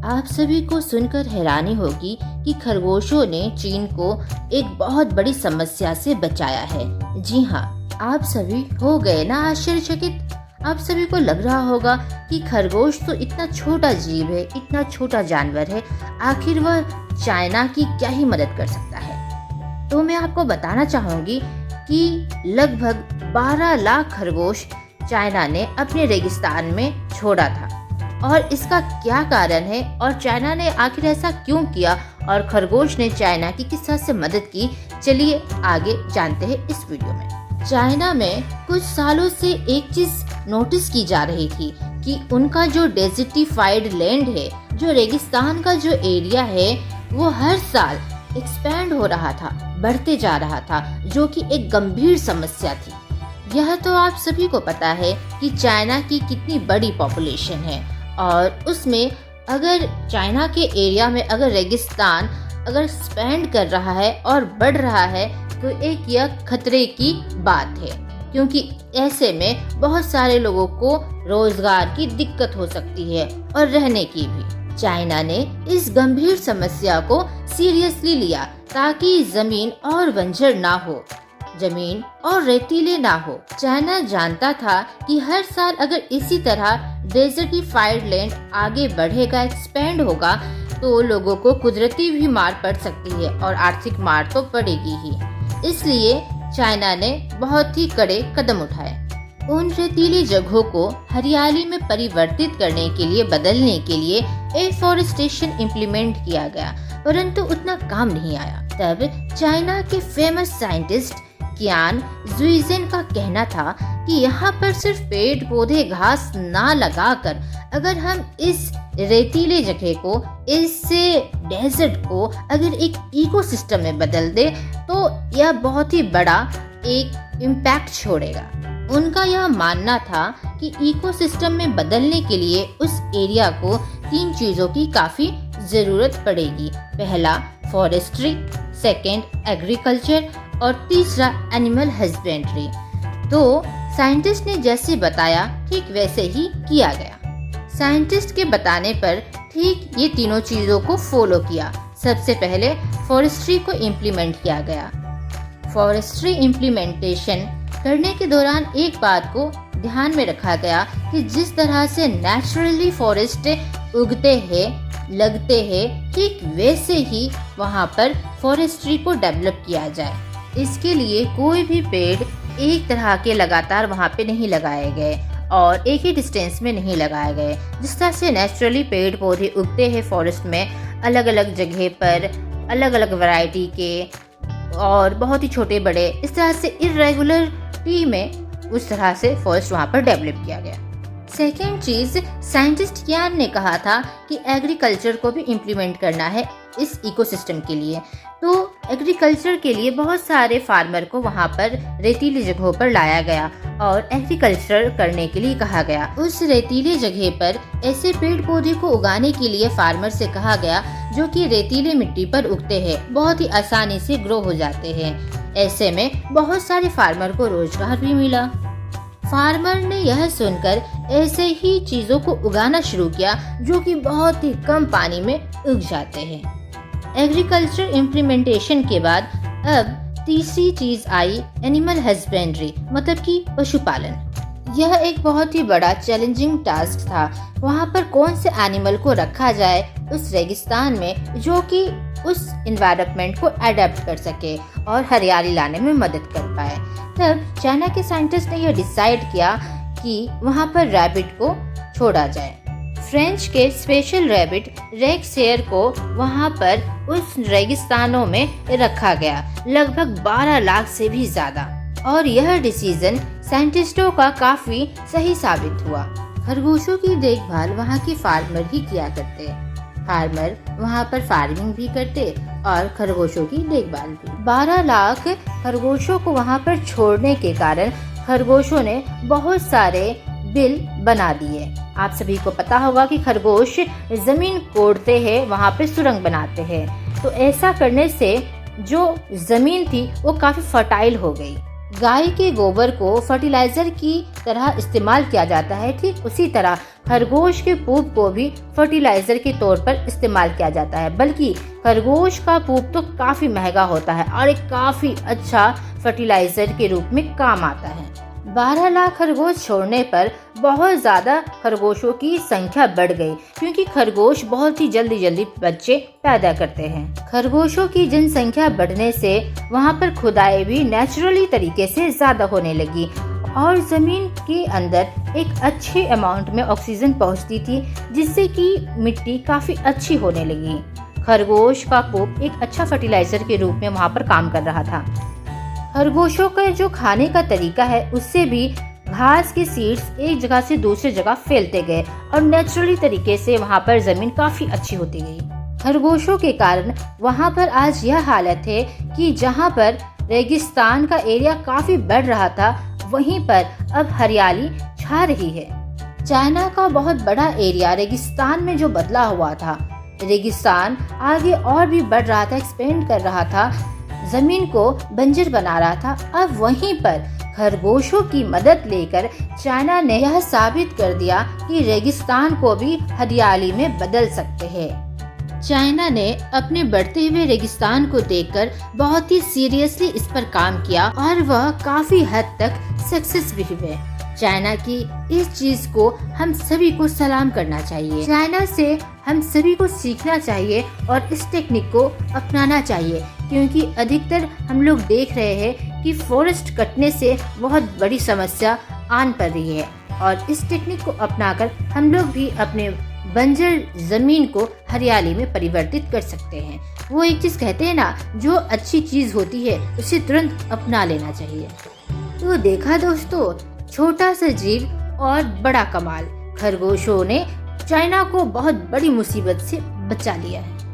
आप सभी को सुनकर हैरानी होगी कि खरगोशों ने चीन को एक बहुत बड़ी समस्या से बचाया है। जी हाँ, आप सभी हो गए ना आश्चर्यचकित। आप सभी को लग रहा होगा कि खरगोश तो इतना छोटा जीव है, इतना छोटा जानवर है, आखिर वह चाइना की क्या ही मदद कर सकता है। तो मैं आपको बताना चाहूंगी कि लगभग 12 लाख खरगोश चाइना ने अपने रेगिस्तान में छोड़ा था और इसका क्या कारण है और चाइना ने आखिर ऐसा क्यों किया और खरगोश ने चाइना की किस तरह से मदद की, चलिए आगे जानते हैं इस वीडियो में। चाइना में कुछ सालों से एक चीज नोटिस की जा रही थी कि उनका जो डेजर्टिफाइड लैंड है, जो रेगिस्तान का जो एरिया है, वो हर साल एक्सपैंड हो रहा था, बढ़ते जा रहा था, जो कि एक गंभीर समस्या थी। यह तो आप सभी को पता है कि चाइना की कितनी बड़ी पॉपुलेशन है और उसमें अगर चाइना के एरिया में अगर रेगिस्तान अगर एक्सपैंड कर रहा है और बढ़ रहा है तो एक यह खतरे की बात है, क्योंकि ऐसे में बहुत सारे लोगों को रोजगार की दिक्कत हो सकती है और रहने की भी। चाइना ने इस गंभीर समस्या को सीरियसली लिया ताकि जमीन और बंजर ना हो, जमीन और रेतीले ना हो। चाइना जानता था कि हर साल अगर इसी तरह डेजर्टिफाइड लैंड आगे बढ़ेगा, एक्सपेंड होगा, तो लोगों को कुदरती भी मार पड़ सकती है और आर्थिक मार तो पड़ेगी ही। इसलिए चाइना ने बहुत ही कड़े कदम उठाए। उन रेतीली जगहों को हरियाली में परिवर्तित करने के लिए, बदलने के लिए एफॉरेस्टेशन इम्प्लीमेंट किया गया, परंतु उतना काम नहीं आया। तब चाइना के फेमस साइंटिस्ट कियान जुइजेन का कहना था कि यहाँ पर सिर्फ पेड़ पौधे घास ना लगाकर अगर हम इस रेतीले जगह को, इस डेजर्ट को अगर एक इकोसिस्टम में बदल दे तो यह बहुत ही बड़ा एक इम्पैक्ट छोड़ेगा। उनका यह मानना था कि इकोसिस्टम में बदलने के लिए उस एरिया को 3 चीजों की काफी जरूरत पड़ेगी। पहला फॉरेस्ट्री, सेकंड एग्रीकल्चर और तीसरा एनिमल हस्बेंड्री। तो साइंटिस्ट ने जैसे बताया ठीक वैसे ही किया गया। साइंटिस्ट के बताने पर ठीक ये तीनों चीजों को फॉलो किया। सबसे पहले फॉरेस्ट्री को इम्प्लीमेंट किया गया। फॉरेस्ट्री इम्प्लीमेंटेशन करने के दौरान एक बात को ध्यान में रखा गया कि जिस तरह से नेचुरली फॉरेस्ट उगते हैं, लगते हैं, ठीक वैसे ही वहाँ पर फॉरेस्ट्री को डेवलप किया जाए। इसके लिए कोई भी पेड़ एक तरह के लगातार वहाँ पे नहीं लगाए गए और एक ही डिस्टेंस में नहीं लगाए गए। जिस तरह से नेचुरली पेड़ पौधे उगते हैं फॉरेस्ट में, अलग अलग जगह पर अलग अलग वैरायटी के और बहुत ही छोटे बड़े, इस तरह से इरेगुलरिटी में उस तरह से फॉरेस्ट वहाँ पर डेवलप किया गया। सेकेंड चीज, साइंटिस्ट कियान ने कहा था कि एग्रीकल्चर को भी इम्प्लीमेंट करना है इस इकोसिस्टम के लिए। तो एग्रीकल्चर के लिए बहुत सारे फार्मर को वहाँ पर रेतीली जगहों पर लाया गया और एग्रीकल्चर करने के लिए कहा गया। उस रेतीले जगह पर ऐसे पेड़ पौधे को उगाने के लिए फार्मर से कहा गया जो कि रेतीले मिट्टी पर उगते हैं, बहुत ही आसानी से ग्रो हो जाते हैं। ऐसे में बहुत सारे फार्मर को रोजगार भी मिला। फार्मर ने यह सुनकर ऐसे ही चीजों को उगाना शुरू किया जो कि बहुत ही कम पानी में उग जाते हैं। एग्रीकल्चर इम्प्लीमेंटेशन के बाद अब तीसरी चीज आई एनिमल हस्बेंड्री, मतलब कि पशुपालन। यह एक बहुत ही बड़ा चैलेंजिंग टास्क था। वहाँ पर कौन से एनिमल को रखा जाए उस रेगिस्तान में जो कि उस एनवायरनमेंट को अडेप्ट कर सके और हरियाली लाने में मदद कर पाए। तब चाइना के साइंटिस्ट ने यह डिसाइड किया कि वहाँ पर रैबिट को छोड़ा जाए। फ्रेंच के स्पेशल रैबिट रेक्स हेयर को वहाँ पर उस रेगिस्तानों में रखा गया, लगभग 12 लाख से भी ज्यादा। और यह डिसीजन साइंटिस्टों का काफी सही साबित हुआ। खरगोशों की देखभाल वहाँ के फार्मर ही किया करते। फार्मर वहाँ पर फार्मिंग भी करते और खरगोशों की देखभाल भी। 12 लाख खरगोशों को वहाँ पर छोड़ने के कारण खरगोशों ने बहुत सारे बिल बना दिए। आप सभी को पता होगा कि खरगोश जमीन कोड़ते हैं, वहाँ पे सुरंग बनाते हैं। तो ऐसा करने से जो जमीन थी वो काफी फर्टाइल हो गई, गाय के गोबर को फर्टिलाइजर की तरह इस्तेमाल किया जाता है, ठीक उसी तरह खरगोश के पूप को भी फर्टिलाइजर के तौर पर इस्तेमाल किया जाता है। बल्कि खरगोश का पूप तो काफी महंगा होता है और एक काफी अच्छा फर्टिलाइजर के रूप में काम आता है। 12 लाख खरगोश छोड़ने पर बहुत ज्यादा खरगोशों की संख्या बढ़ गई, क्योंकि खरगोश बहुत ही जल्दी बच्चे पैदा करते हैं। खरगोशों की जनसंख्या बढ़ने से वहाँ पर खुदाई भी नेचुरली तरीके से ज्यादा होने लगी और जमीन के अंदर एक अच्छे अमाउंट में ऑक्सीजन पहुँचती थी, जिससे कि मिट्टी काफी अच्छी होने लगी। खरगोश का पूप एक अच्छा फर्टिलाइजर के रूप में वहाँ पर काम कर रहा था। खरगोशों का जो खाने का तरीका है, उससे भी घास के सीड्स एक जगह से दूसरी जगह फैलते गए और नेचुरली तरीके से वहाँ पर जमीन काफी अच्छी होती गई। खरगोशों के कारण वहाँ पर आज यह हालत है कि जहाँ पर रेगिस्तान का एरिया काफी बढ़ रहा था, वहीं पर अब हरियाली छा रही है। चाइना का बहुत बड़ा एरिया रेगिस्तान में जो बदला हुआ था, रेगिस्तान आगे और भी बढ़ रहा था, एक्सपेंड कर रहा था, जमीन को बंजर बना रहा था। अब वहीं पर खरगोशों की मदद लेकर चाइना ने यह साबित कर दिया कि रेगिस्तान को भी हरियाली में बदल सकते हैं। चाइना ने अपने बढ़ते हुए रेगिस्तान को देखकर बहुत ही सीरियसली इस पर काम किया और वह काफी हद तक सक्सेस भी हुए। चाइना की इस चीज को हम सभी को सलाम करना चाहिए। चाइना से हम सभी को सीखना चाहिए और इस टेक्निक को अपनाना चाहिए, क्योंकि अधिकतर हम लोग देख रहे हैं कि फॉरेस्ट कटने से बहुत बड़ी समस्या आन पड़ रही है और इस टेक्निक को अपनाकर हम लोग भी अपने बंजर जमीन को हरियाली में परिवर्तित कर सकते हैं। वो एक चीज कहते हैं ना, जो अच्छी चीज होती है उसे तुरंत अपना लेना चाहिए। तो देखा दोस्तों, छोटा सा जीव और बड़ा कमाल, खरगोशों ने चाइना को बहुत बड़ी मुसीबत से बचा लिया है।